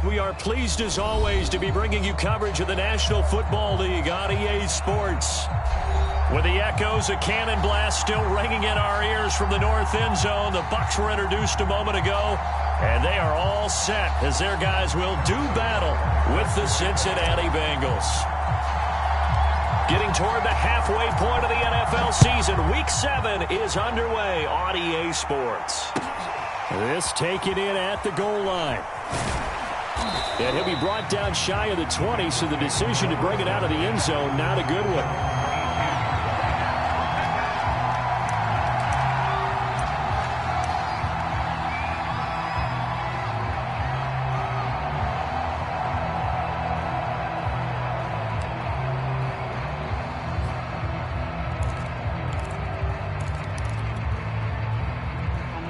We are pleased as always to be bringing you coverage of the National Football League on EA Sports. With the echoes of cannon blast still ringing in our ears from the north end zone, the Bucs were introduced a moment ago, and they are all set as their guys will do battle with the Cincinnati Bengals. Getting toward the halfway point of the NFL season, Week 7 is underway on EA Sports. This taken in at the goal line. And he'll be brought down shy of the 20, so the decision to bring it out of the end zone, not a good one.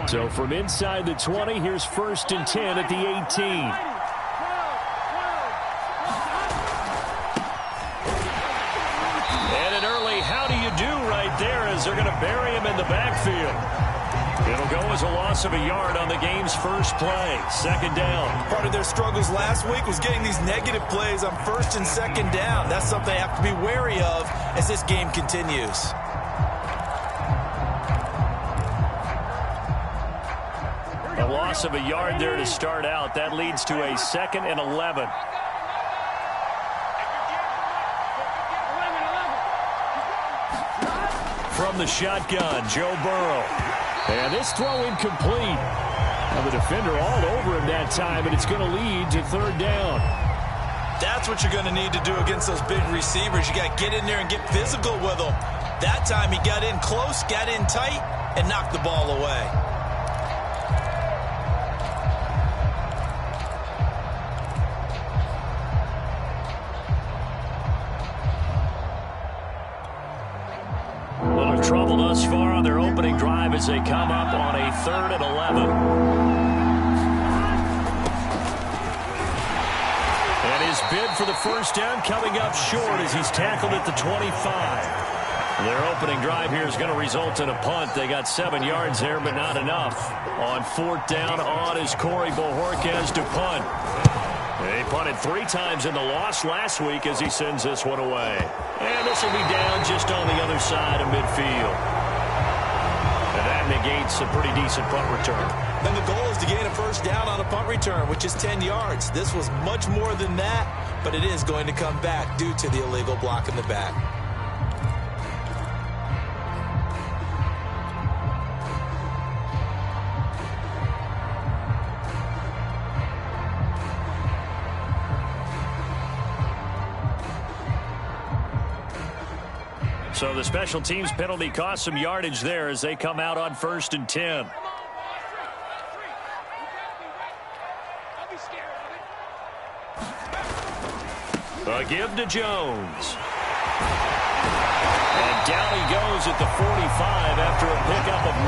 So from inside the 20, here's 1st and 10 at the 18. And an early how do you do right there as they're going to bury him in the backfield. It'll go as a loss of a yard on the game's first play. 2nd down. Part of their struggles last week was getting these negative plays on 1st and 2nd down. That's something they have to be wary of as this game continues. A loss of a yard there to start out. That leads to a 2nd and 11. From the shotgun, Joe Burrow. And this throw incomplete. Now the defender all over him that time, and it's going to lead to 3rd down. That's what you're going to need to do against those big receivers. You got to get in there and get physical with them. That time he got in close, got in tight, and knocked the ball away. Trouble thus far on their opening drive as they come up on a 3rd and 11. And his bid for the first down coming up short as he's tackled at the 25. Their opening drive here is going to result in a punt. They got 7 yards there, but not enough. On 4th down on is Corey Bojorquez to punt. He punted 3 times in the loss last week as he sends this one away. And this will be down just on the other side of midfield. And that negates a pretty decent punt return. And the goal is to gain a first down on a punt return, which is 10 yards. This was much more than that, but it is going to come back due to the illegal block in the back. So the special teams penalty cost some yardage there as they come out on 1st and 10. A give to Jones. And down he goes at the 45 after a pickup of 9.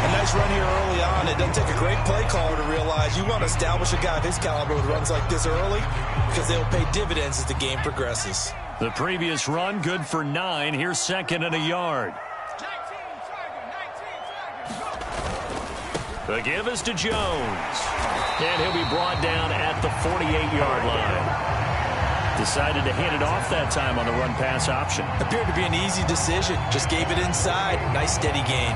A nice run here early on. It doesn't take a great play caller to realize you want to establish a guy of his caliber with runs like this early because they'll pay dividends as the game progresses. The previous run good for 9. Here's 2nd and a yard. The give is to Jones. And he'll be brought down at the 48-yard line. Decided to hand it off that time on the run-pass option. Appeared to be an easy decision. Just gave it inside. Nice steady gain.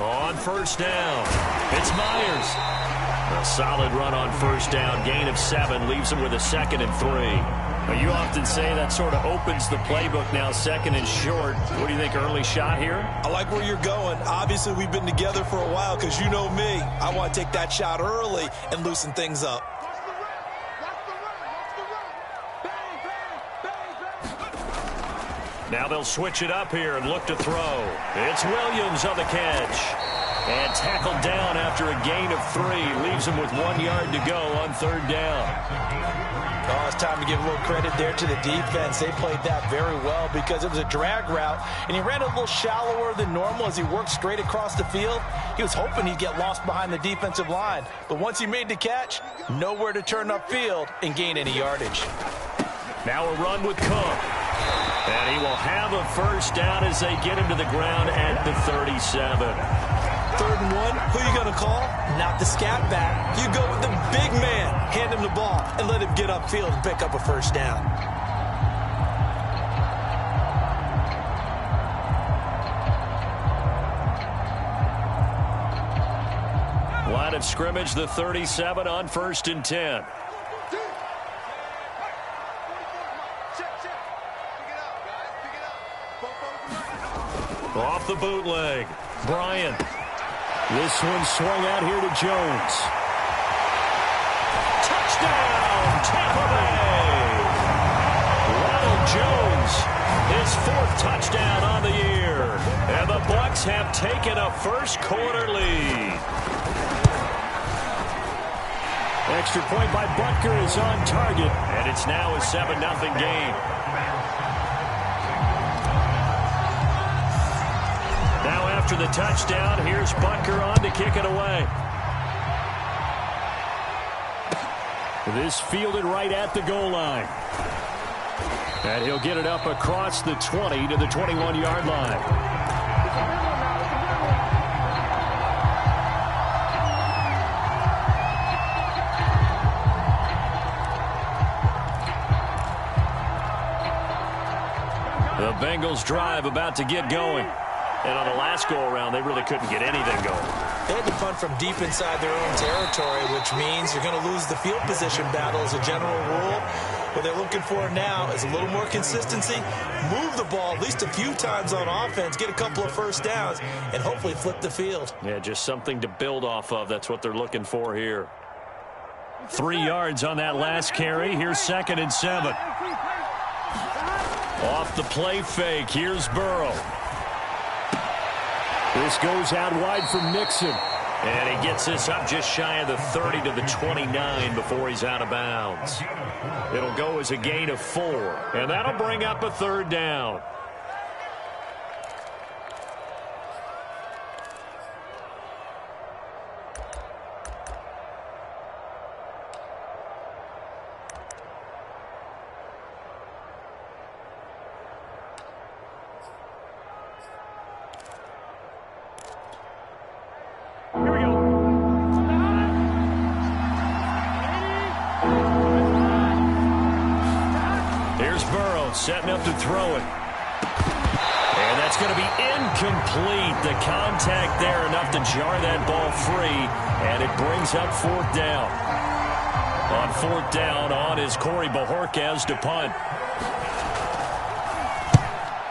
On 1st down, it's Myers. A solid run on 1st down. Gain of 7 leaves him with a 2nd and 3. Now, you often say that sort of opens the playbook now, 2nd and short. What do you think, early shot here? I like where you're going. Obviously, we've been together for a while because you know me. I want to take that shot early and loosen things up. Now they'll switch it up here and look to throw. It's Williams on the catch. And tackled down after a gain of 3. Leaves him with 1 yard to go on 3rd down. Oh, it's time to give a little credit there to the defense. They played that very well because it was a drag route, and he ran a little shallower than normal as he worked straight across the field. He was hoping he'd get lost behind the defensive line, but once he made the catch, nowhere to turn upfield and gain any yardage. Now a run with Cook. And he will have a first down as they get him to the ground at the 37. 3rd and 1, who you going to call? Not the scat back. You go with the big man, hand him the ball, and let him get upfield and pick up a first down. Line of scrimmage, the 37 on 1st and 10. Off the bootleg. Bryant. This one swung out here to Jones. Touchdown, Tampa Bay! Ronald Jones, his 4th touchdown on the year. And the Bucs have taken a first-quarter lead. Extra point by Butker is on target, and it's now a 7-0 game. After the touchdown, here's Butker on to kick it away. This fielded right at the goal line. And he'll get it up across the 20 to the 21-yard line. The Bengals drive about to get going. And on the last go-around, they really couldn't get anything going. They had to punt from deep inside their own territory, which means you're going to lose the field position battle as a general rule. What they're looking for now is a little more consistency, move the ball at least a few times on offense, get a couple of first downs, and hopefully flip the field. Yeah, just something to build off of. That's what they're looking for here. 3 yards on that last carry. Here's 2nd and 7. Off the play fake. Here's Burrow. This goes out wide for Mixon. And he gets this up just shy of the 30 to the 29 before he's out of bounds. It'll go as a gain of 4. And that'll bring up a 3rd down. Setting up to throw it. And that's going to be incomplete. The contact there enough to jar that ball free. And it brings up 4th down. On 4th down, on is Corey Bojorquez to punt.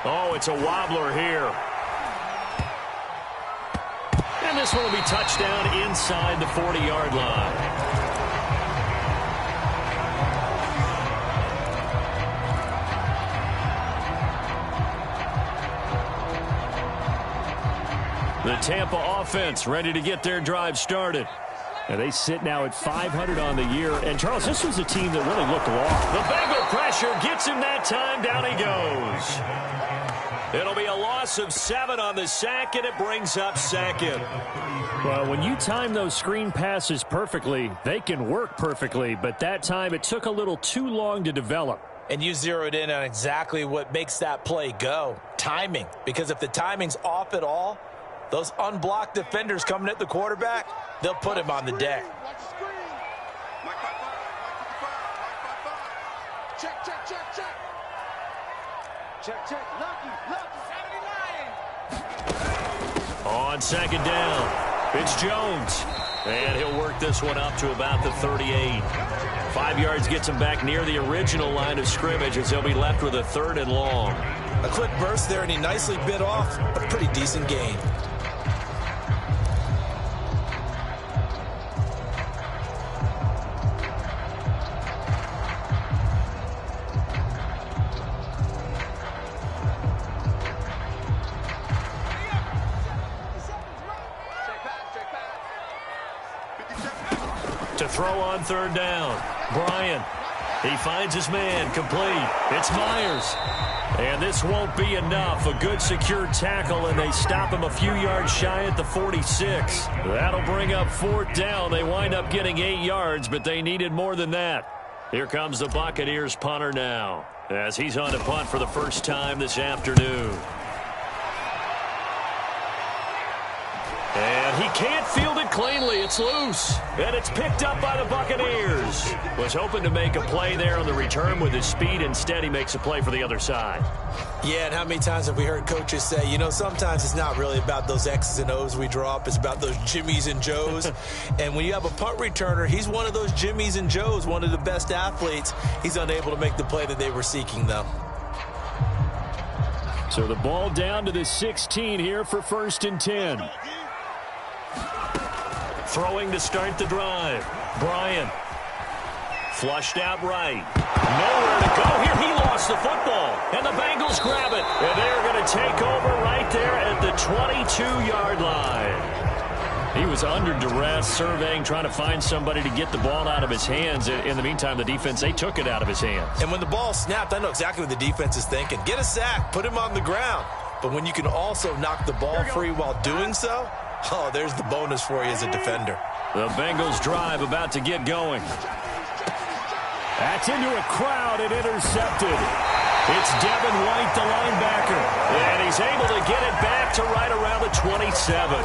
Oh, it's a wobbler here. And this one will be touchdown inside the 40-yard line. The Tampa offense ready to get their drive started. And they sit now at 500 on the year. And, Charles, this was a team that really looked lost. The Bengal pressure gets him that time. Down he goes. It'll be a loss of 7 on the sack, and it brings up 2nd. Well, when you time those screen passes perfectly, they can work perfectly. But that time it took a little too long to develop. And you zeroed in on exactly what makes that play go. Timing. Because if the timing's off at all, those unblocked defenders coming at the quarterback, they'll put him on the deck. Check. Lucky. On 2nd down, it's Jones. And he'll work this one up to about the 38. 5 yards gets him back near the original line of scrimmage as they'll be left with a 3rd and long. A quick burst there, and he nicely bit off a pretty decent gain. To throw on 3rd down. Bryant He finds his man, complete. It's Myers. And this won't be enough. A good secure tackle, and they stop him a few yards shy at the 46. That'll bring up 4th down. They wind up getting 8 yards, but they needed more than that. Here comes the Buccaneers punter now, as he's on to punt for the first time this afternoon. And he can't field it cleanly. It's loose. And it's picked up by the Buccaneers. Was hoping to make a play there on the return with his speed. Instead, he makes a play for the other side. Yeah, and how many times have we heard coaches say, you know, sometimes it's not really about those X's and O's we draw up. It's about those Jimmies and Joes. And when you have a punt returner, he's one of those Jimmies and Joes, one of the best athletes. He's unable to make the play that they were seeking, though. So the ball down to the 16 here for 1st and 10. Throwing to start the drive. Bryant. Flushed out right. Nowhere to go here. He lost the football. And the Bengals grab it. And they're going to take over right there at the 22-yard line. He was under duress, surveying, trying to find somebody to get the ball out of his hands. In the meantime, the defense, they took it out of his hands. And when the ball snapped, I know exactly what the defense is thinking. Get a sack. Put him on the ground. But when you can also knock the ball free while doing so, oh, there's the bonus for you as a defender. The Bengals drive about to get going. That's into a crowd and intercepted. It's Devin White, the linebacker. And he's able to get it back to right around the 27.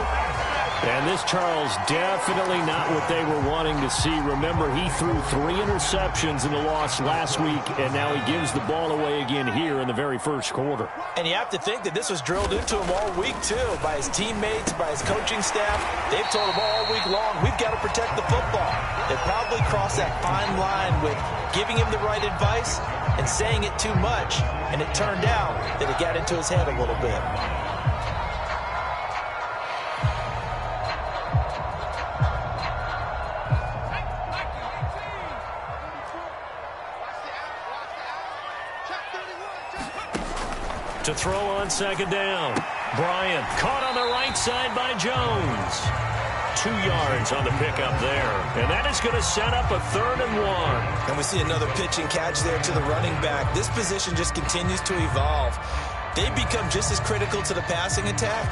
And this, Charles, definitely not what they were wanting to see. Remember, he threw 3 interceptions in the loss last week, and now he gives the ball away again here in the very first quarter. And you have to think that this was drilled into him all week, too, by his teammates, by his coaching staff. They've told him all week long, we've got to protect the football. They probably crossed that fine line with giving him the right advice and saying it too much, and it turned out that it got into his head a little bit. To throw on 2nd down. Bryant caught on the right side by Jones. 2 yards on the pickup there. And that is going to set up a 3rd and 1. And we see another pitch and catch there to the running back. This position just continues to evolve. They become just as critical to the passing attack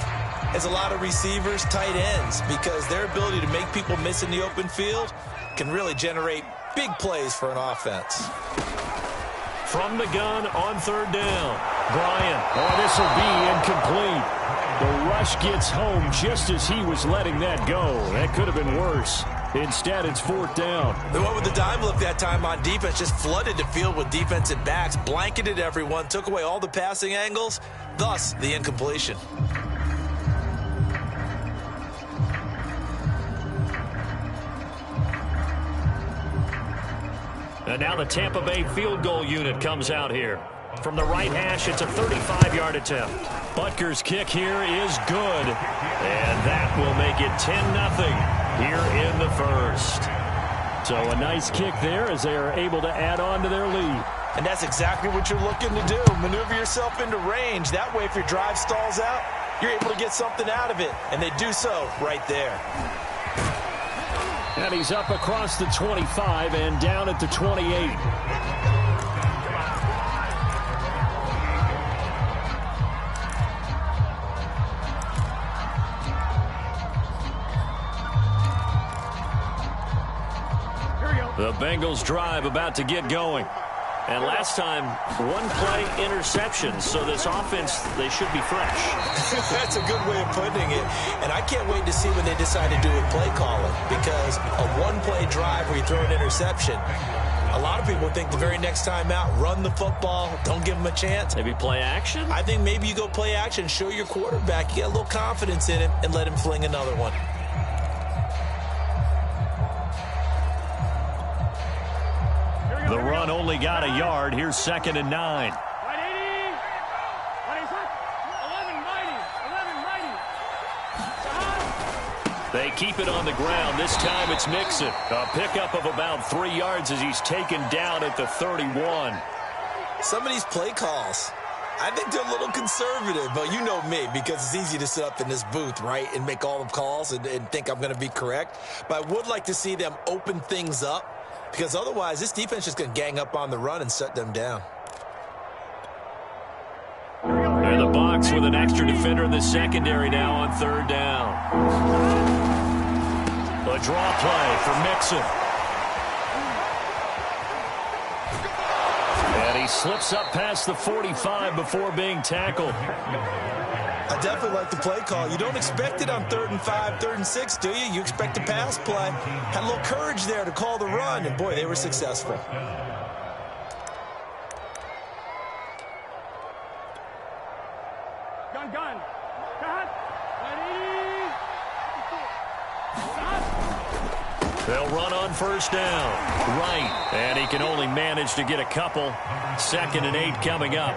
as a lot of receivers, tight ends, because their ability to make people miss in the open field can really generate big plays for an offense. From the gun on 3rd down. Bryant. Oh, this will be incomplete. The rush gets home just as he was letting that go. That could have been worse. Instead, it's 4th down. They went with the dime look that time on defense, just flooded the field with defensive backs, blanketed everyone, took away all the passing angles, thus the incompletion. And now the Tampa Bay field goal unit comes out here. From the right hash, it's a 35-yard attempt. Butker's kick here is good. And that will make it 10-0 here in the first. So a nice kick there as they are able to add on to their lead. And that's exactly what you're looking to do. Maneuver yourself into range. That way, if your drive stalls out, you're able to get something out of it. And they do so right there. And he's up across the 25 and down at the 28. The Bengals drive about to get going. And last time, 1-play interception. So this offense, they should be fresh. That's a good way of putting it. And I can't wait to see when they decide to do with play calling. Because a 1-play drive where you throw an interception, a lot of people think the very next time out, run the football, don't give them a chance. Maybe play action? I think maybe you go play action, show your quarterback, you get a little confidence in him, and let him fling another one. The run only got a yard. Here's 2nd and 9. They keep it on the ground. This time it's Mixon. A pickup of about 3 yards as he's taken down at the 31. Some of these play calls, I think they're a little conservative, but you know me, because it's easy to sit up in this booth, right, and make all the calls and think I'm going to be correct. But I would like to see them open things up because otherwise this defense is going to gang up on the run and shut them down. In the box with an extra defender in the secondary now on third down. A draw play for Mixon. And he slips up past the 45 before being tackled. I definitely like the play call. You don't expect it on 3rd and 5, 3rd and 6, do you? You expect a pass play. Had a little courage there to call the run, and boy, they were successful. Gun. They'll run on first down. Right. And he can only manage to get a couple. 2nd and 8 coming up.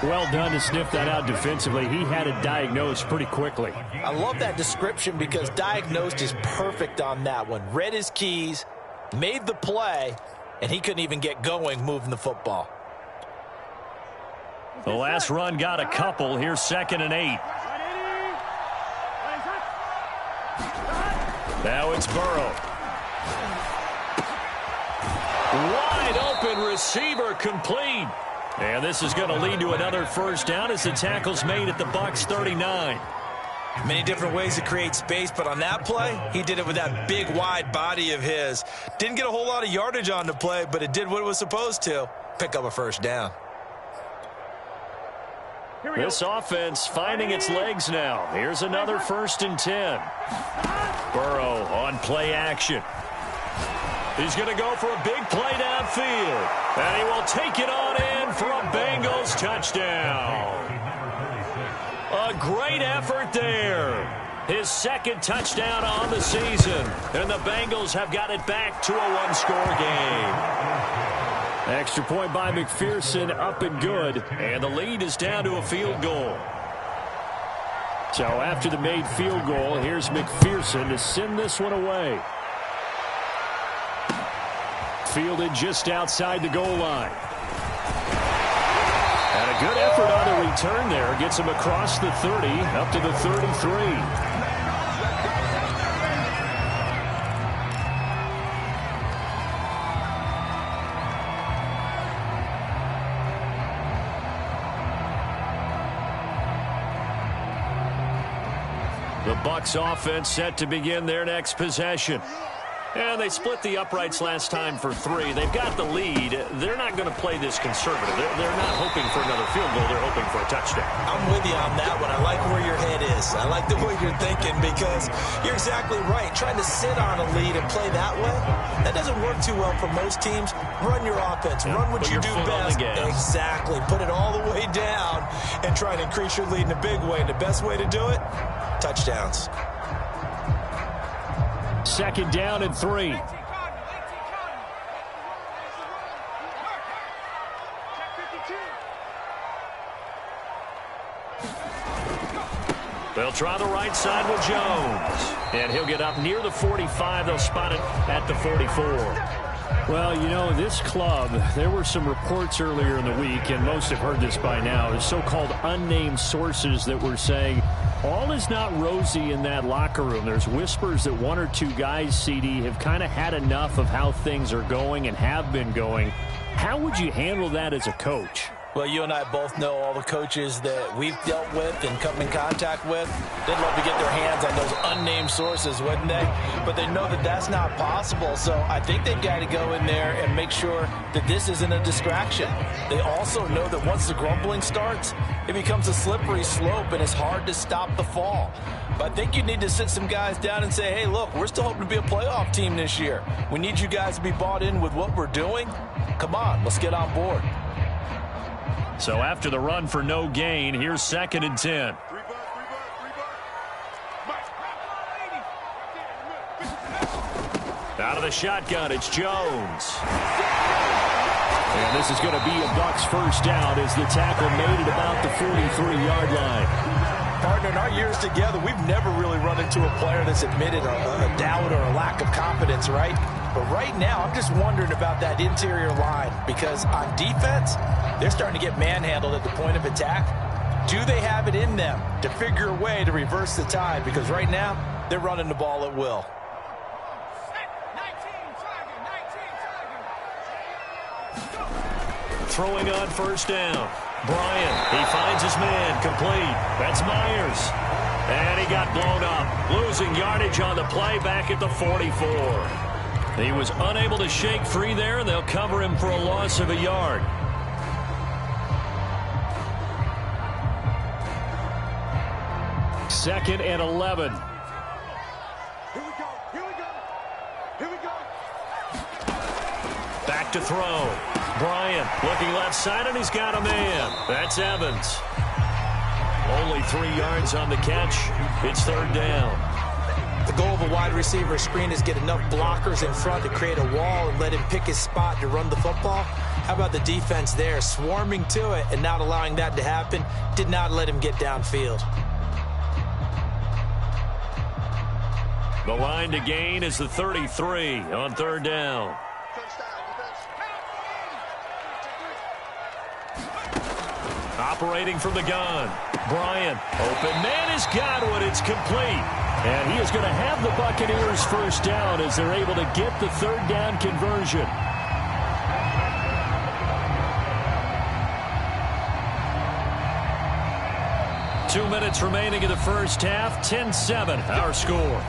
Well done to sniff that out defensively. He had it diagnosed pretty quickly. I love that description because diagnosed is perfect on that one. Read his keys, made the play, and he couldn't even get going moving the football. The last run got a couple. Here's 2nd and 8. Now it's Burrow. Wide open receiver complete. And this is going to lead to another first down as the tackle's made at the Bucs 39. Many different ways to create space, but on that play, he did it with that big, wide body of his. Didn't get a whole lot of yardage on the play, but it did what it was supposed to. Pick up a first down. This offense finding its legs now. Here's another 1st and 10. Burrow on play action. He's going to go for a big play downfield. And he will take it on in for a Bengals touchdown. A great effort there. His 2nd touchdown on the season. And the Bengals have got it back to a one-score game. Extra point by McPherson, up and good. And the lead is down to a field goal. So after the made field goal, here's McPherson to send this one away. Fielded just outside the goal line. And a good effort on the return there. Gets him across the 30, up to the 33. The Bucs offense set to begin their next possession. And they split the uprights last time for 3. They've got the lead. They're not going to play this conservative. They're not hoping for another field goal. They're hoping for a touchdown. I'm with you on that one. I like where your head is. I like the way you're thinking because you're exactly right. Trying to sit on a lead and play that way, that doesn't work too well for most teams. Run your offense. Run what you do best. Exactly. Put it all the way down and try to increase your lead in a big way. And the best way to do it, touchdowns. 2nd down and 3. They'll try the right side with Jones. And he'll get up near the 45. They'll spot it at the 44. Well, you know, this club, there were some reports earlier in the week, and most have heard this by now, is so-called unnamed sources that were saying all is not rosy in that locker room. There's whispers that 1 or 2 guys, CD, have kind of had enough of how things are going and have been going. How would you handle that as a coach? Well, you and I both know all the coaches that we've dealt with and come in contact with. They'd love to get their hands on those unnamed sources, wouldn't they? But they know that that's not possible. So I think they've got to go in there and make sure that this isn't a distraction. They also know that once the grumbling starts, it becomes a slippery slope and it's hard to stop the fall. But I think you need to sit some guys down and say, hey, look, we're still hoping to be a playoff team this year. We need you guys to be bought in with what we're doing. Come on, let's get on board. So after the run for no gain, here's 2nd and 10. Out of the shotgun, it's Jones. And this is going to be a Bucs first down as the tackle made it about the 43-yard line. Partner, in our years together, we've never really run into a player that's admitted a doubt or a lack of confidence, right? But right now, I'm just wondering about that interior line because on defense, they're starting to get manhandled at the point of attack. Do they have it in them to figure a way to reverse the tide? Because right now, they're running the ball at will. throwing on first down. Bryant, he finds his man, complete. That's Myers. And he got blown up, losing yardage on the play back at the 44. He was unable to shake free there, and they'll cover him for a loss of a yard. Second and 11. Here we go. Here we go. Here we go. Back to throw. Bryant looking left side, and he's got a man. That's Evans. Only 3 yards on the catch. It's third down. The goal of a wide receiver screen is get enough blockers in front to create a wall and let him pick his spot to run the football. How about the defense there, swarming to it and not allowing that to happen? Did not let him get downfield. The line to gain is the 33 on third down. Operating from the gun. Bryant, open man has got one. It's complete. And he is going to have the Buccaneers first down as they're able to get the third down conversion. Two minutes remaining in the first half. 10-7, our score.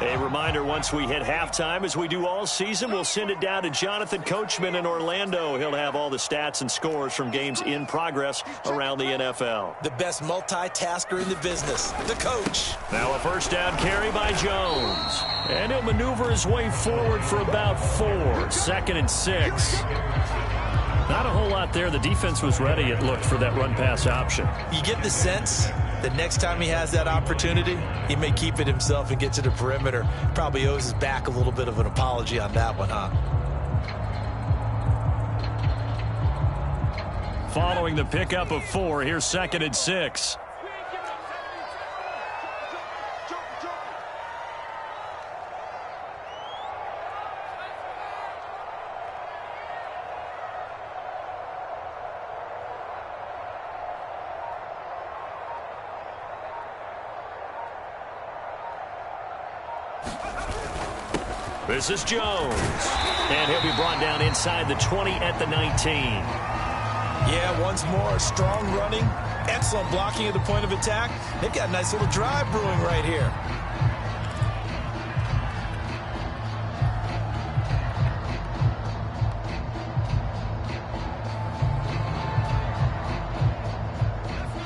A reminder, once we hit halftime, as we do all season, we'll send it down to Jonathan Coachman in Orlando. He'll have all the stats and scores from games in progress around the NFL. The best multitasker in the business, the coach. Now a first down carry by Jones. And he'll maneuver his way forward for about 4. Second and 6. Not a whole lot there. The defense was ready, it looked, for that run-pass option. You get the sense that next time he has that opportunity, he may keep it himself and get to the perimeter. Probably owes his back a little bit of an apology on that one, huh? Following the pickup of 4, here's second and 6. This is Jones. And he'll be brought down inside the 20 at the 19. Yeah, once more, strong running, excellent blocking at the point of attack. They've got a nice little drive brewing right here.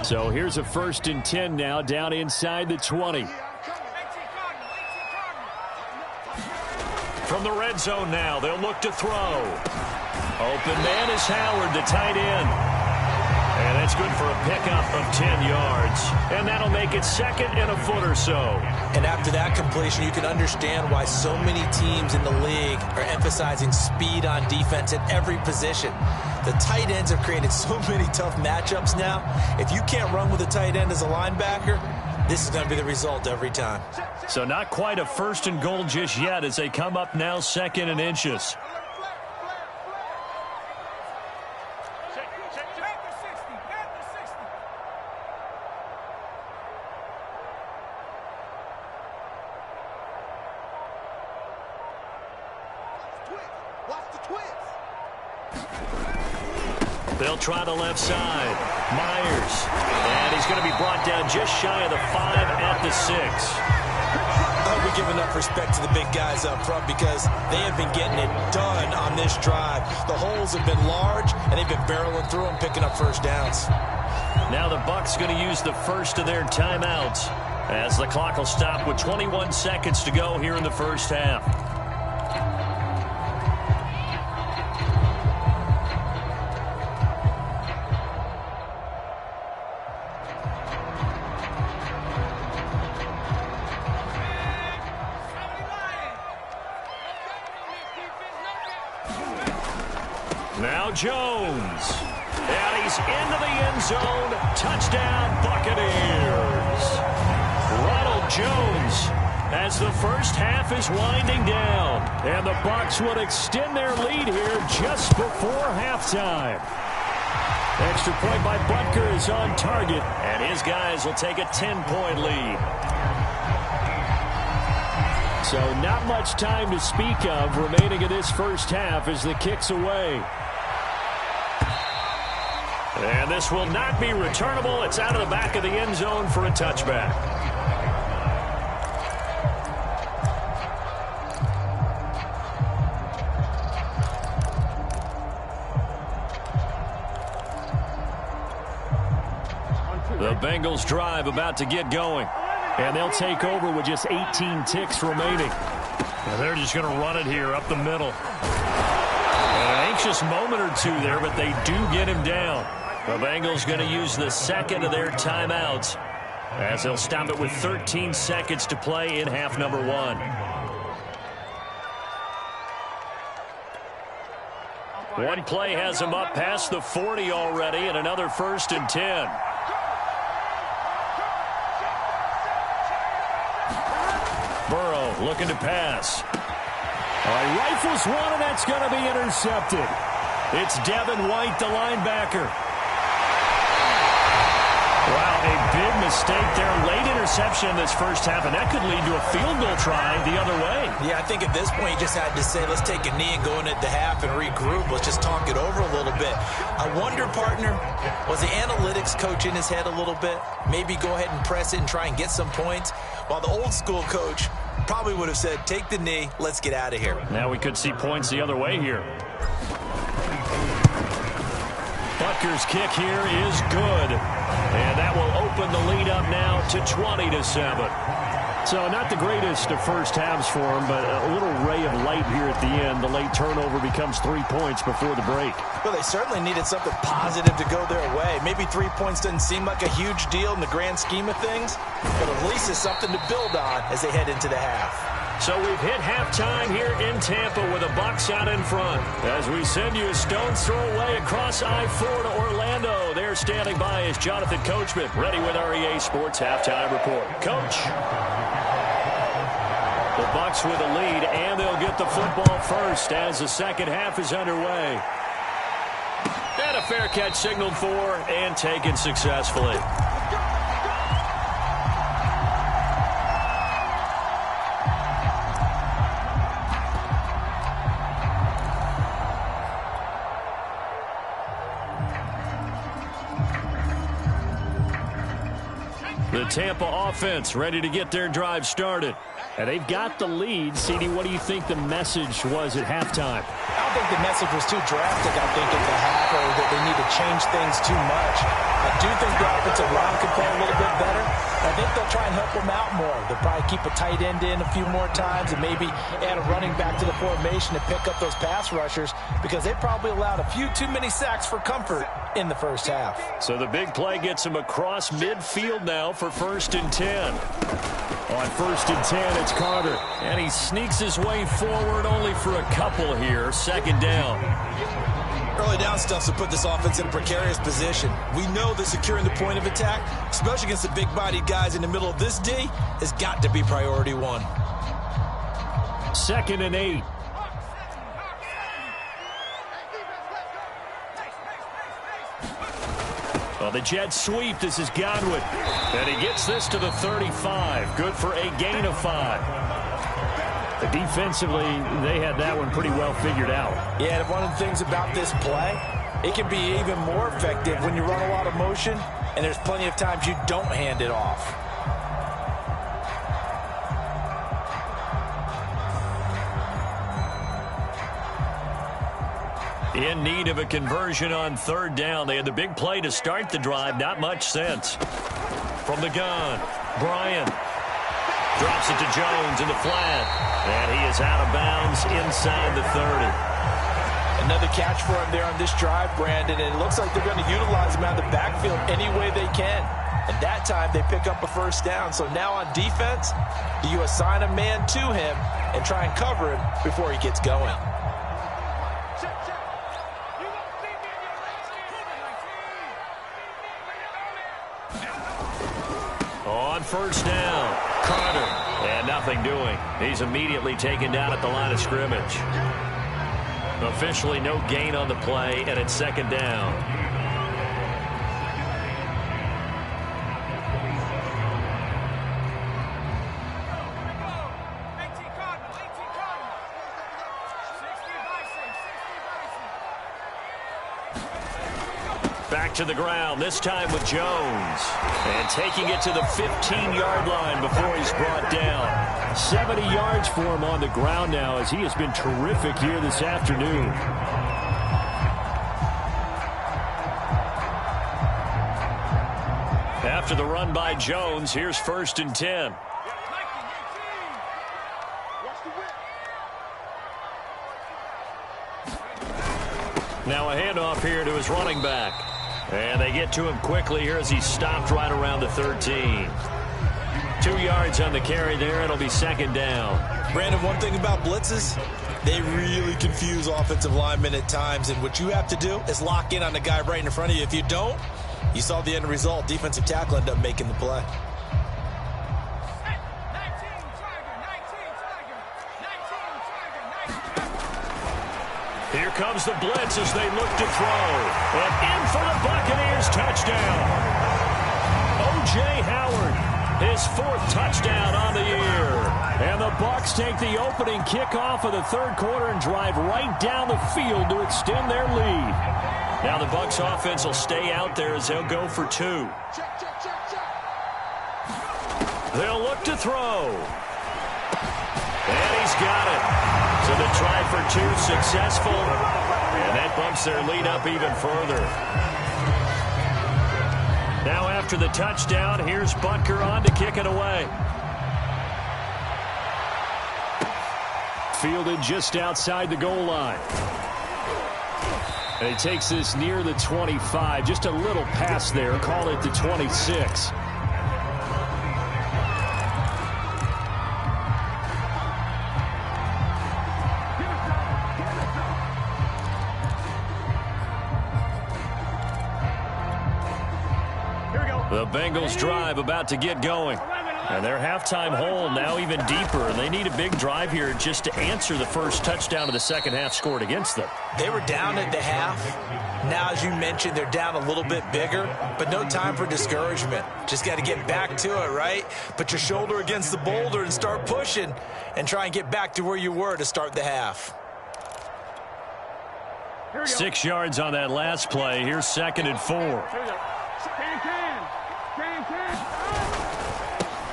So here's a first and 10 now, down inside the 20. From the red zone now, they'll look to throw. Open man is Howard, the tight end. And that's good for a pickup of 10 yards. And that'll make it second and a foot or so. And after that completion, you can understand why so many teams in the league are emphasizing speed on defense at every position. The tight ends have created so many tough matchups now. If you can't run with a tight end as a linebacker, this is going to be the result every time. So not quite a first and goal just yet as they come up now second and inches. They'll try the left side. Myers. And he's going to be brought down just shy of the 5 at the 6. I hope we give enough respect to the big guys up front because they have been getting it done on this drive. The holes have been large, and they've been barreling through them, picking up first downs. Now the Bucs going to use the first of their timeouts as the clock will stop with 21 seconds to go here in the first half. Now Jones. And he's into the end zone. Touchdown, Buccaneers. Ronald Jones as the first half is winding down. And the Bucs would extend their lead here just before halftime. Extra point by Butker is on target. And his guys will take a 10-point lead. So not much time to speak of remaining in this first half as the kick's away. And this will not be returnable. It's out of the back of the end zone for a touchback. The Bengals drive about to get going. And they'll take over with just 18 ticks remaining. And they're just going to run it here up the middle. An anxious moment or two there, but they do get him down. The Bengals going to use the second of their timeouts as they'll stop it with 13 seconds to play in half number 1. One play has him up past the 40 already, and another 1st and 10. Burrow looking to pass. Rifles one, and that's going to be intercepted. It's Devin White, the linebacker. Wow, a big mistake there. Late interception in this first half, and that could lead to a field goal try the other way. Yeah, I think at this point you just had to say, let's take a knee and go into the half and regroup. Let's just talk it over a little bit. I wonder, partner, was the analytics coach in his head a little bit? Maybe go ahead and press it and try and get some points, while the old school coach probably would have said, take the knee, let's get out of here. Now we could see points the other way here. Butker's kick here is good. And that will open the lead up now to 20-7. So not the greatest of first halves for him, but a little ray of light here at the end. The late turnover becomes 3 points before the break. Well, they certainly needed something positive to go their way. Maybe 3 points doesn't seem like a huge deal in the grand scheme of things, but at least it's something to build on as they head into the half. So we've hit halftime here in Tampa with the Bucs out in front. As we send you a stone's throw away across I-4 to Orlando. They're standing by as Jonathan Coachman, ready with our EA Sports Halftime Report. Coach. The Bucs with a lead, and they'll get the football first as the second half is underway. And a fair catch signaled for and taken successfully. The Tampa offense ready to get their drive started. And they've got the lead. CD, what do you think the message was at halftime? I don't think the message was too drastic, I think, at the half, or that they need to change things too much. I do think the offensive line could play a little bit better. I think they'll try and help them out more. They'll probably keep a tight end in a few more times and maybe add a running back to the formation to pick up those pass rushers, because they probably allowed a few too many sacks for comfort in the first half. So the big play gets him across midfield now for 1st and 10. On 1st and 10, it's Carter. And he sneaks his way forward only for a couple here. 2nd down. Early down stuff to put this offense in a precarious position. We know that securing the point of attack, especially against the big-bodied guys in the middle of this D, has got to be priority 1. 2nd and 8. Well, the jet sweep. This is Godwin. And he gets this to the 35. Good for a gain of 5. Defensively, they had that one pretty well figured out. Yeah, and one of the things about this play, it can be even more effective when you run a lot of motion, and there's plenty of times you don't hand it off. In need of a conversion on 3rd down. They had the big play to start the drive. Not much sense. From the gun, Bryant drops it to Jones in the flat. And he is out of bounds inside the 30. Another catch for him there on this drive, Brandon. And it looks like they're going to utilize him out of the backfield any way they can. And that time they pick up a 1st down. So now on defense, do you assign a man to him and try and cover him before he gets going? On 1st down, Carter. And nothing doing. He's immediately taken down at the line of scrimmage. Officially no gain on the play, and it's second down. Back to the ground, this time with Jones. And taking it to the 15-yard line before he's brought down. 70 yards for him on the ground now, as he has been terrific here this afternoon. After the run by Jones, here's 1st and 10. Now a handoff here to his running back. And they get to him quickly here as he stopped right around the 13. 2 yards on the carry there. It'll be second down. Brandon, one thing about blitzes, they really confuse offensive linemen at times. And what you have to do is lock in on the guy right in front of you. If you don't, you saw the end result. Defensive tackle ended up making the play. Here comes the blitz as they look to throw. And in for the Buccaneers touchdown. O.J. Howard, his 4th touchdown on the year. And the Bucs take the opening kickoff of the 3rd quarter and drive right down the field to extend their lead. Now the Bucs offense will stay out there as they'll go for 2. They'll look to throw. And he's got it. So the try for 2 successful, and that bumps their lead up even further. Now after the touchdown, here's Butker on to kick it away. Fielded just outside the goal line. And he takes this near the 25, just a little pass there, call it the 26. The Bengals drive about to get going. And their halftime hole now even deeper. And they need a big drive here just to answer the first touchdown of the second half scored against them. They were down at the half. Now, as you mentioned, they're down a little bit bigger, but no time for discouragement. Just got to get back to it, right? Put your shoulder against the boulder and start pushing and try and get back to where you were to start the half. 6 yards on that last play. Here's 2nd and 4.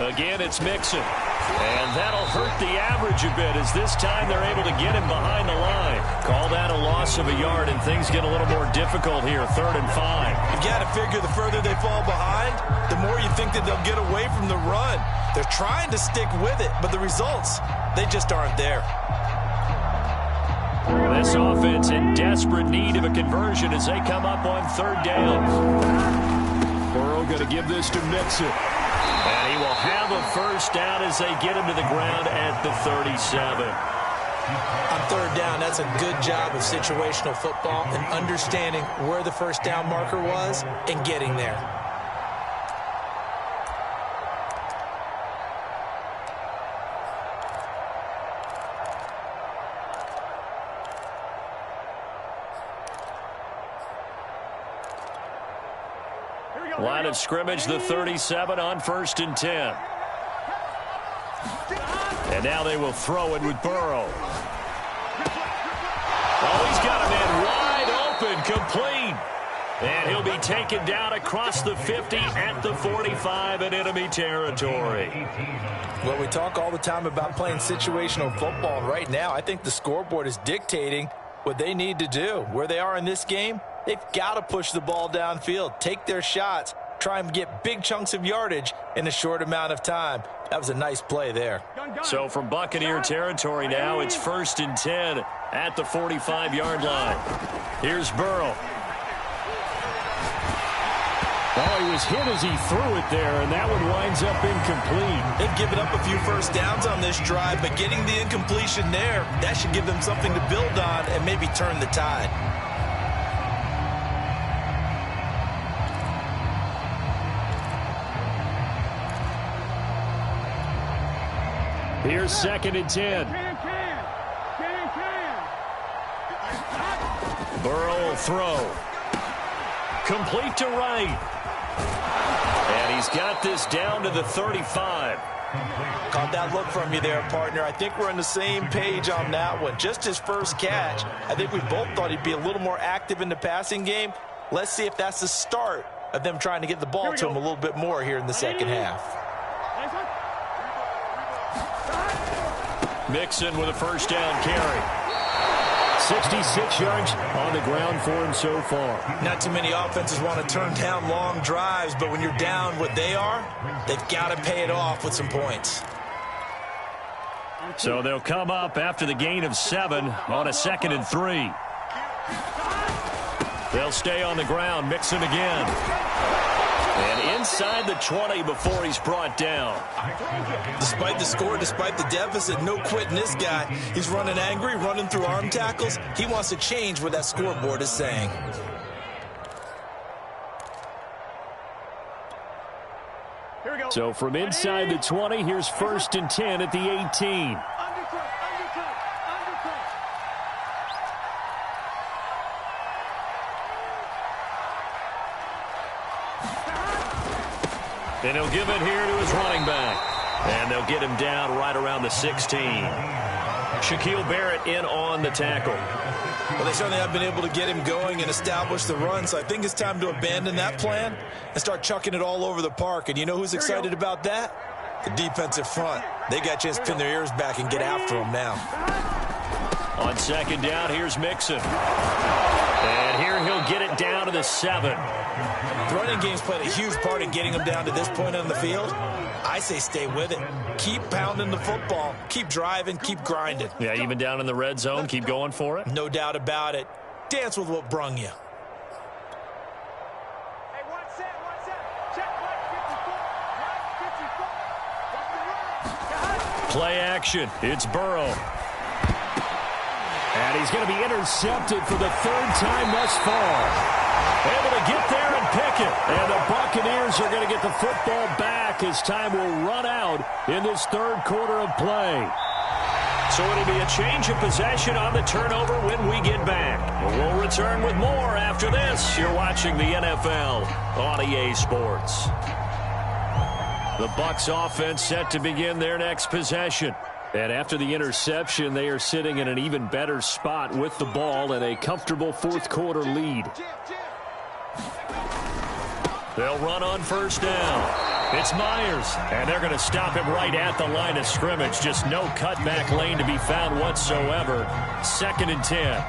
Again, it's Mixon. And that'll hurt the average a bit as this time they're able to get him behind the line. Call that a loss of a yard, and things get a little more difficult here. 3rd and 5. You've got to figure the further they fall behind, the more you think that they'll get away from the run. They're trying to stick with it, but the results, they just aren't there. This offense in desperate need of a conversion as they come up on 3rd down. Burrow going to give this to Mixon. And he will have a first down as they get him to the ground at the 37. On 3rd down, that's a good job of situational football and understanding where the first down marker was and getting there. Line of scrimmage, the 37 on 1st and 10. And now they will throw it with Burrow. Oh, he's got a man wide open, complete. And he'll be taken down across the 50 at the 45 in enemy territory. Well, we talk all the time about playing situational football. Right now, I think the scoreboard is dictating what they need to do. Where they are in this game, they've got to push the ball downfield, take their shots, try and get big chunks of yardage in a short amount of time. That was a nice play there. So from Buccaneer territory now, it's 1st and 10 at the 45-yard line. Here's Burrow. Oh, he was hit as he threw it there, and that one winds up incomplete. They've given up a few first downs on this drive, but getting the incompletion there, that should give them something to build on and maybe turn the tide. Here's 2nd and 10. Burrow will throw. Complete to right. And he's got this down to the 35. Caught that look from you there, partner. I think we're on the same page on that one. Just his first catch. I think we both thought he'd be a little more active in the passing game. Let's see if that's the start of them trying to get the ball to him a little bit more here in the second half. Mixon with a first down carry. 66 yards on the ground for him so far. Not too many offenses want to turn down long drives, but when you're down what they are, they've got to pay it off with some points. So they'll come up after the gain of 7 on a 2nd and 3. They'll stay on the ground. Mixon again. And inside the 20 before he's brought down. Despite the score, despite the deficit, no quitting this guy. He's running angry, running through arm tackles. He wants to change what that scoreboard is saying. So from inside the 20, here's 1st and 10 at the 18. And he'll give it here to his running back. And they'll get him down right around the 16. Shaquille Barrett in on the tackle. Well, they certainly have been able to get him going and establish the run, so I think it's time to abandon that plan and start chucking it all over the park. And you know who's excited about that? The defensive front. They got a chance to pin their ears back and get after him now. On 2nd down, here's Mixon. And here he'll get it down to the 7. The running game's played a huge part in getting them down to this point on the field. I say stay with it. Keep pounding the football. Keep driving. Keep grinding. Yeah, even down in the red zone, keep going for it. No doubt about it. Dance with what brung you. Hey, one set. Check right 54. Play action. It's Burrow. And he's going to be intercepted for the 3rd time thus far. Able to get there and pick it. And the Buccaneers are going to get the football back as time will run out in this 3rd quarter of play. So it'll be a change of possession on the turnover when we get back. We'll return with more after this. You're watching the NFL on EA Sports. The Bucs offense set to begin their next possession. And after the interception, they are sitting in an even better spot with the ball and a comfortable 4th quarter lead. They'll run on 1st down. It's Myers, and they're going to stop him right at the line of scrimmage. Just no cutback lane to be found whatsoever. 2nd and 10.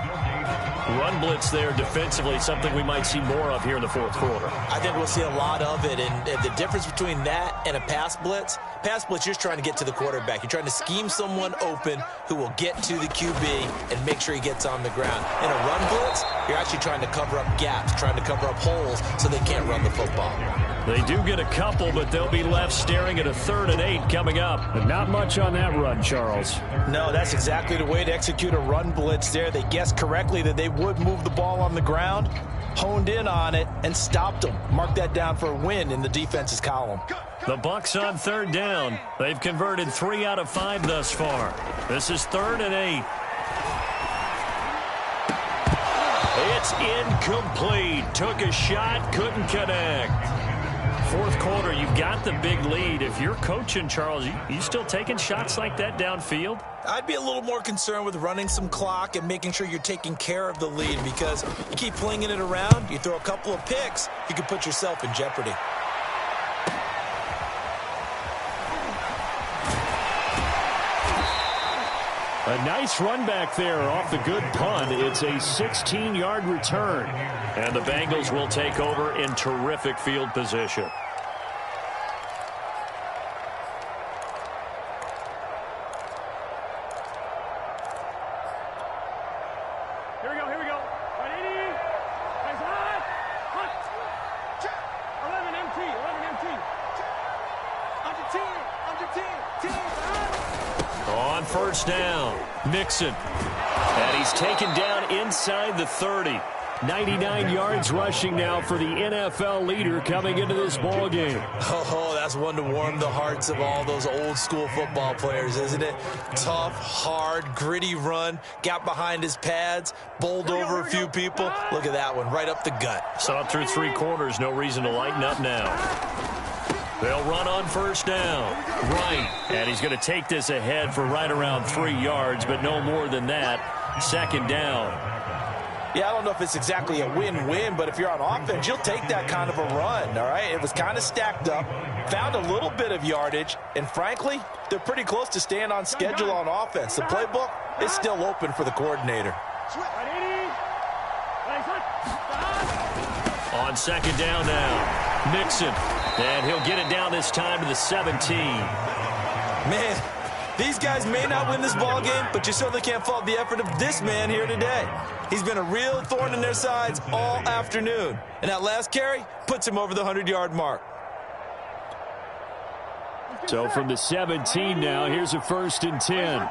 Run blitz there defensively, something we might see more of here in the 4th quarter. I think we'll see a lot of it, and the difference between that and a pass blitz, you're just trying to get to the quarterback. You're trying to scheme someone open who will get to the QB and make sure he gets on the ground. In a run blitz, you're actually trying to cover up gaps, trying to cover up holes so they can't run the football. They do get a couple, but they'll be left staring at a 3rd and 8 coming up. But not much on that run, Charles. No, that's exactly the way to execute a run blitz there. They guessed correctly that they would move the ball on the ground, honed in on it, and stopped them. Mark that down for a win in the defense's column. The Bucs on 3rd down. They've converted 3 out of 5 thus far. This is 3rd and 8. It's incomplete. Took a shot, couldn't connect. 4th quarter, you've got the big lead. If you're coaching, Charles, you still taking shots like that downfield? I'd be a little more concerned with running some clock and making sure you're taking care of the lead, because you keep flinging it around, you throw a couple of picks, you could put yourself in jeopardy. A nice run back there off the good punt. It's a 16-yard return. And the Bengals will take over in terrific field position. Here we go. 180. Nice high. Hunt. Check. 11 MT. Under 10. 10. On 1st down, Mixon. And he's taken down inside the 30. 99 yards rushing now for the NFL leader coming into this ball game. Oh, that's one to warm the hearts of all those old school football players, isn't it? Tough, hard, gritty run, got behind his pads, bowled over a few people. Look at that one, right up the gut. Saw it through 3 quarters, no reason to lighten up now. They'll run on first down. Right, and he's going to take this ahead for right around 3 yards, but no more than that. Second down. Yeah, I don't know if it's exactly a win-win, but if you're on offense, you'll take that kind of a run, all right? It was kind of stacked up, found a little bit of yardage, and frankly, they're pretty close to staying on schedule on offense. The playbook is still open for the coordinator. On second down now, Mixon, and he'll get it down this time to the 17. Man, these guys may not win this ball game, but you certainly can't fault the effort of this man here today. He's been a real thorn in their sides all afternoon. And that last carry puts him over the 100-yard mark. So from the 17 now, here's a 1st and 10.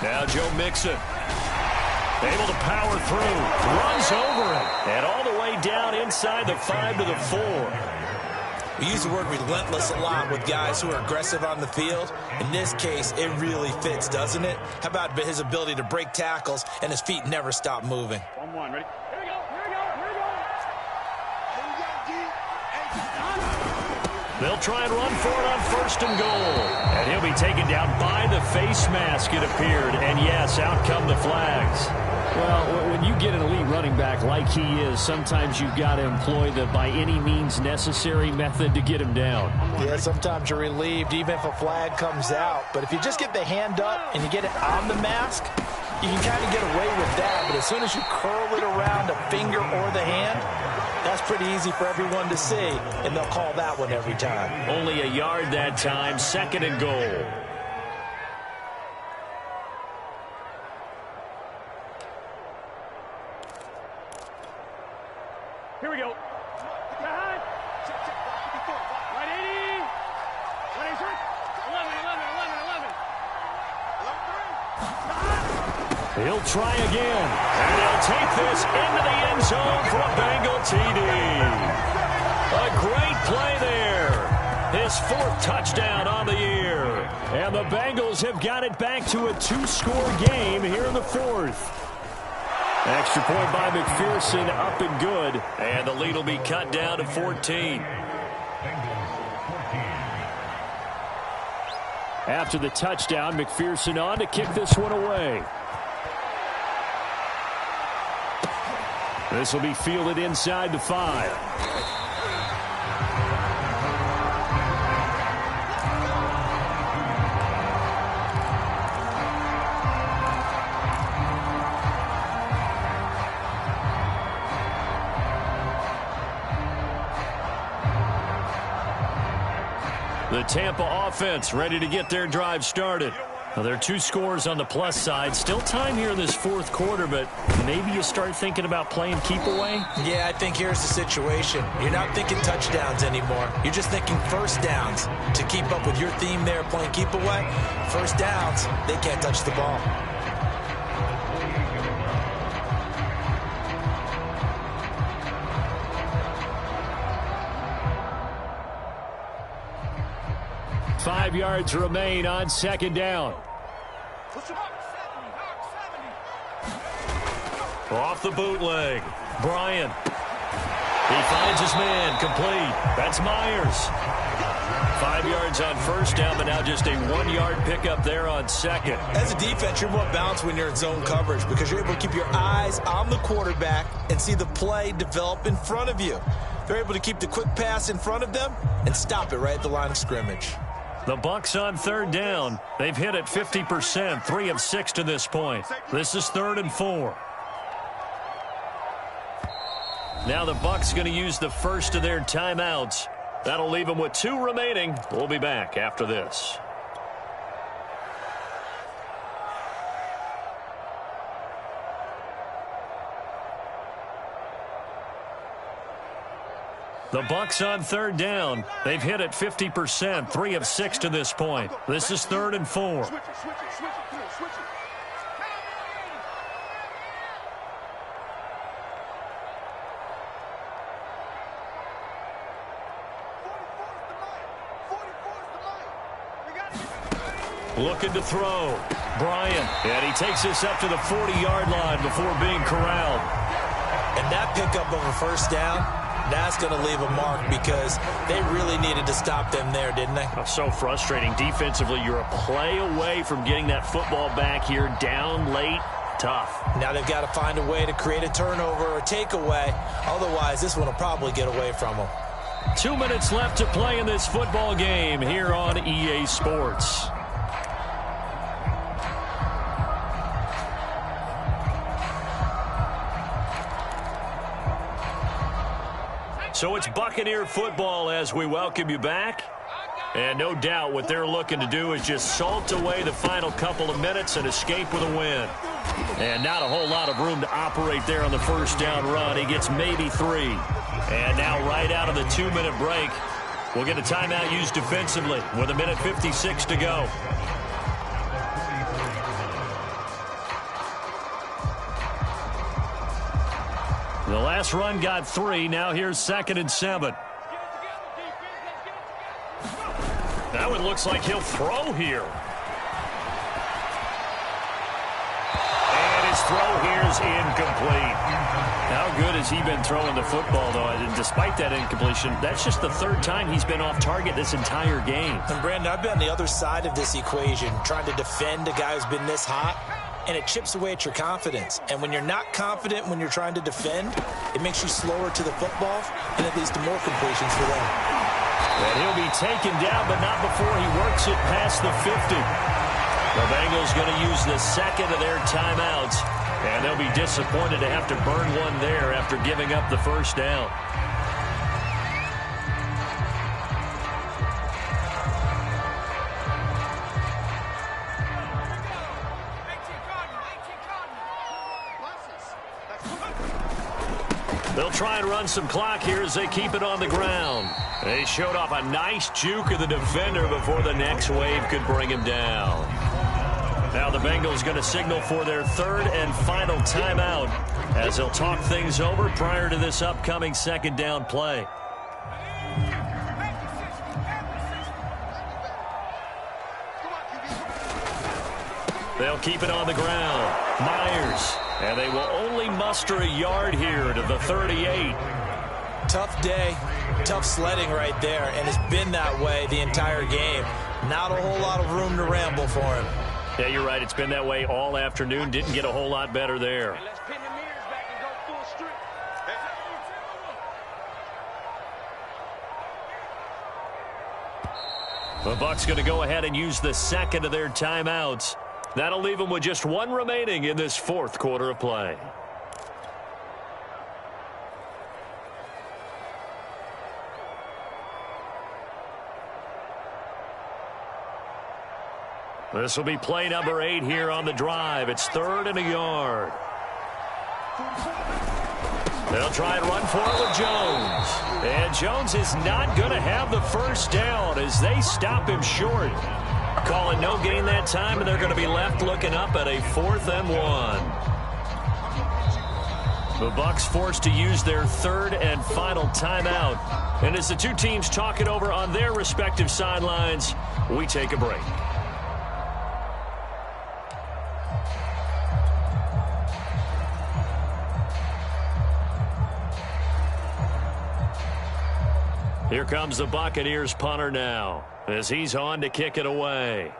Now Joe Mixon, able to power through, runs over it, and all the way down inside the 5 to the 4. We use the word relentless a lot with guys who are aggressive on the field. In this case, it really fits, doesn't it? How about his ability to break tackles and his feet never stop moving? 1-1, ready? Here we go, They'll try and run for it on 1st and goal. And he'll be taken down by the face mask, it appeared. And yes, out come the flags. Well, when you get an elite running back like he is, sometimes you've got to employ the by any means necessary method to get him down. Yeah, sometimes you're relieved even if a flag comes out. But if you just get the hand up and you get it on the mask, you can kind of get away with that. But as soon as you curl it around a finger or the hand, that's pretty easy for everyone to see, and they'll call that one every time. Only a yard that time, 2nd and goal. Here we go. Right 80. 11. He'll try again, and he'll take this into the end zone for a Bengal TD. A great play there. His 4th touchdown on the year. And the Bengals have got it back to a 2-score game here in the 4th. Extra point by McPherson, up and good. And the lead will be cut down to 14. After the touchdown, McPherson on to kick this one away. This will be fielded inside the 5. The Tampa offense ready to get their drive started. Now, there are 2 scores on the plus side. Still time here in this 4th quarter, but maybe you start thinking about playing keep away? Yeah, I think here's the situation. You're not thinking touchdowns anymore. You're just thinking first downs. To keep up with your theme there, playing keep away, first downs, they can't touch the ball. Five yards remain on 2nd down. Off the bootleg. Bryant. He finds his man. Complete. That's Myers. 5 yards on 1st down, but now just a 1-yard pickup there on 2nd. As a defense, you're more balanced when you're in zone coverage because you're able to keep your eyes on the quarterback and see the play develop in front of you. They're able to keep the quick pass in front of them and stop it right at the line of scrimmage. The Bucs on 3rd down. They've hit it 50%, 3 of 6 to this point. This is 3rd and 4. Now the Bucs going to use the first of their timeouts. That'll leave them with 2 remaining. We'll be back after this. The Bucs on 3rd down. They've hit it 50%, 3 of 6 to this point. This is 3rd and 4. Looking to throw. Bryant. And he takes this up to the 40-yard line before being corralled. And that pickup of a first down, that's going to leave a mark because they really needed to stop them there, didn't they? Oh, so frustrating. Defensively, you're a play away from getting that football back here. Down late. Tough. Now they've got to find a way to create a turnover or takeaway. Otherwise, this one will probably get away from them. 2 minutes left to play in this football game here on EA Sports. So it's Buccaneer football as we welcome you back. And no doubt what they're looking to do is just salt away the final couple of minutes and escape with a win. And not a whole lot of room to operate there on the first down run. He gets maybe 3. And now right out of the 2-minute break, we'll get a timeout used defensively with 1:56 to go. The last run got 3. Now here's 2nd and 7. That one looks like he'll throw here. And his throw here is incomplete. How good has he been throwing the football, though? And despite that incompletion, that's just the 3rd time he's been off target this entire game. And, Brandon, I've been on the other side of this equation, trying to defend a guy who's been this hot, and it chips away at your confidence. And when you're not confident when you're trying to defend, it makes you slower to the football, and it leads to more completions for them. And he'll be taken down, but not before he works it past the 50. The Bengals going to use the 2nd of their timeouts, and they'll be disappointed to have to burn one there after giving up the first down. They'll try and run some clock here as they keep it on the ground. They showed off a nice juke of the defender before the next wave could bring him down. Now the Bengals going to signal for their 3rd and final timeout as they'll talk things over prior to this upcoming 2nd down play. They'll keep it on the ground. Myers. And they will only muster a yard here to the 38. Tough day, tough sledding right there, and it's been that way the entire game. Not a whole lot of room to ramble for him. Yeah, you're right. It's been that way all afternoon. Didn't get a whole lot better there. Let's pin the mirrors back and go full strip. The Bucs going to go ahead and use the 2nd of their timeouts. That'll leave them with just 1 remaining in this 4th quarter of play. This will be play number 8 here on the drive. It's 3rd and a yard. They'll try and run for it with Jones. And Jones is not going to have the first down as they stop him short. Calling no gain that time, and they're going to be left looking up at a 4th and 1. The Bucs forced to use their 3rd and final timeout. And as the two teams talk it over on their respective sidelines, we take a break. Here comes the Buccaneers punter now as he's on to kick it away.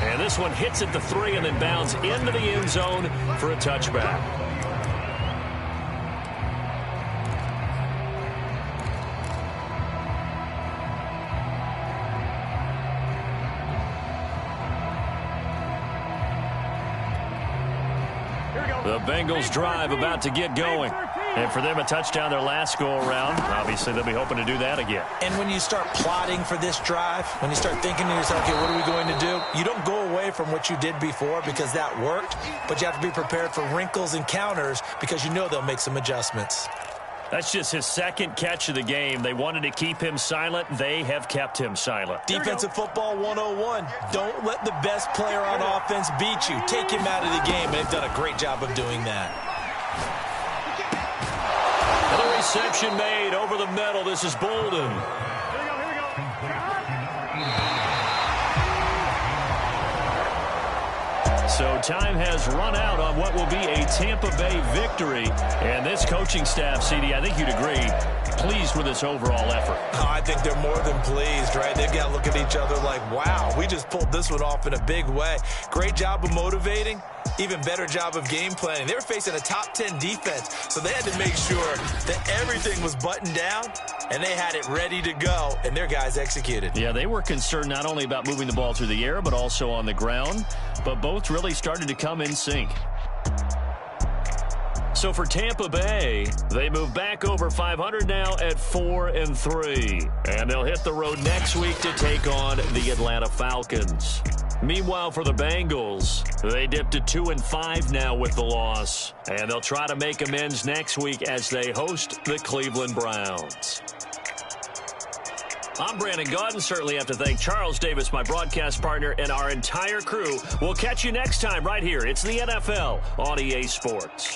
And this one hits at the 3 and then bounds into the end zone for a touchback. The Bengals drive about to get going. And for them, a touchdown their last go-around. Obviously, they'll be hoping to do that again. And when you start plotting for this drive, when you start thinking to yourself, okay, what are we going to do? You don't go away from what you did before because that worked, but you have to be prepared for wrinkles and counters because you know they'll make some adjustments. That's just his second catch of the game. They wanted to keep him silent. They have kept him silent. Defensive football 101. Don't let the best player on offense beat you. Take him out of the game, and they've done a great job of doing that. Another reception made over the middle. This is Bolden. So time has run out on what will be a Tampa Bay victory. And this coaching staff, CD, I think you'd agree, pleased with this overall effort. I think they're more than pleased, right? They've got to look at each other like, wow, we just pulled this one off in a big way. Great job of motivating. Even better job of game planning. They were facing a top 10 defense, so they had to make sure that everything was buttoned down, and they had it ready to go, and their guys executed. Yeah, they were concerned not only about moving the ball through the air, but also on the ground, but both really started to come in sync. So for Tampa Bay, they move back over 500 now at 4-3. And they'll hit the road next week to take on the Atlanta Falcons. Meanwhile, for the Bengals, they dipped to 2-5 now with the loss. And they'll try to make amends next week as they host the Cleveland Browns. I'm Brandon Gaudin. Certainly have to thank Charles Davis, my broadcast partner, and our entire crew. We'll catch you next time right here. It's the NFL on EA Sports.